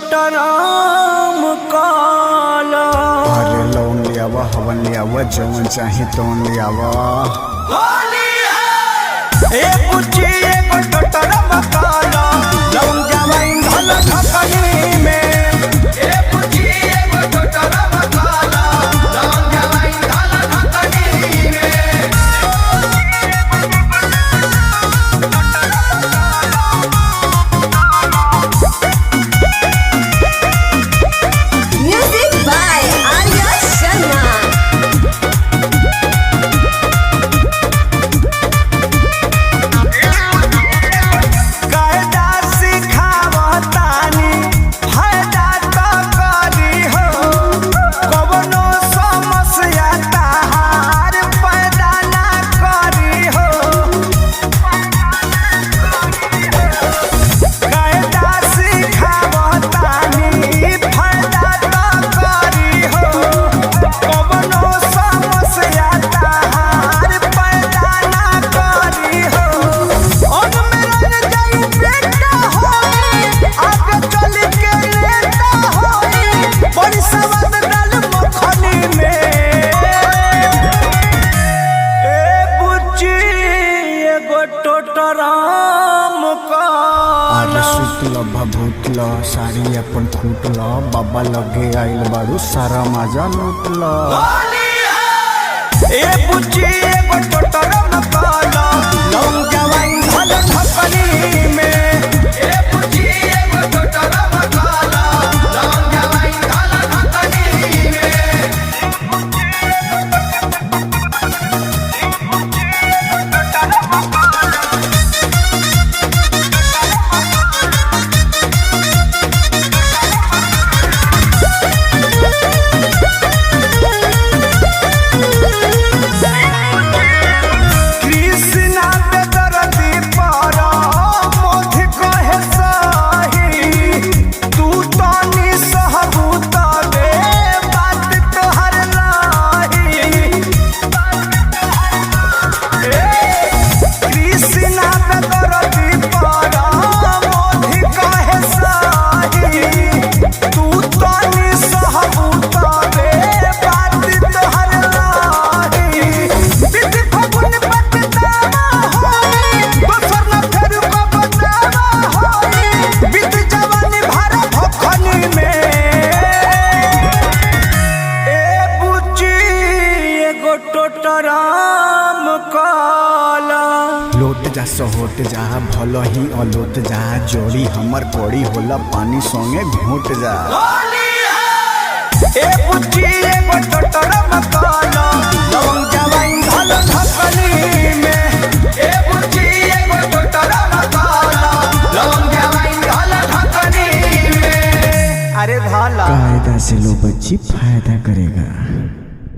टोटराम काला। अरे लोन लियावा हवन लियावा जवन चाहे तोन लियावा। ए पुची एगो टोटराम काला लौंग जवाइन धल ढकनी में। ए पुची एगो टोटराम काला लौंग जवाइन धल ढकनी में। Music by Arya Sharma. कायदा सिखावतानी फायदा तो करी हो। कवनो समस्या तहार पैदा ना करी हो। कायदा सिखावतानी फायदा तो करी हो। कवनो समस्या तहार पैदा ना करी हो। ओन मेरा जाई बेटा होई आगे चल के लेता होई। बड़ी सवाद डाल मखनी में। ए बुच्ची एगो टोटराम अरे काला। सुतल भभूतल साड़ी अपन फूटल बाबा लगे आइल बारू सारा मजा लूटल। ए बुच्ची एगो टोटराम काला लौंग जवाइन धल ढकनी में। ए बुच्ची एगो टोटराम काला लौंग जवाइन धल ढकनी में। कृष्णा पे दर्दी पारा मोधि कहे सही। तू तानी सहबूता बे बात तोहर लाही। कृष्णा पे दर्दी पारा मोधि कहे सही। तू तानी सहबूता बे बात तोहर लाही। बिति फगुन पटदावा होई दोसर न फेर को बतावा होई। बित जवानी भरा भखनी में। ए बुच्ची एगो टोटराम काला। लोट जा सहोट जा भल ही अलोट जा जोड़ी हमर पड़ी होला पानी संगे घोट जा। ए बुच्ची एगो टोटराम काला लौंग जवाइन धल ढकनी में। ए बुच्ची एगो टोटराम काला लौंग जवाइन धल ढकनी में। अरे धाला कायदा से लो बच्ची फायदा करेगा।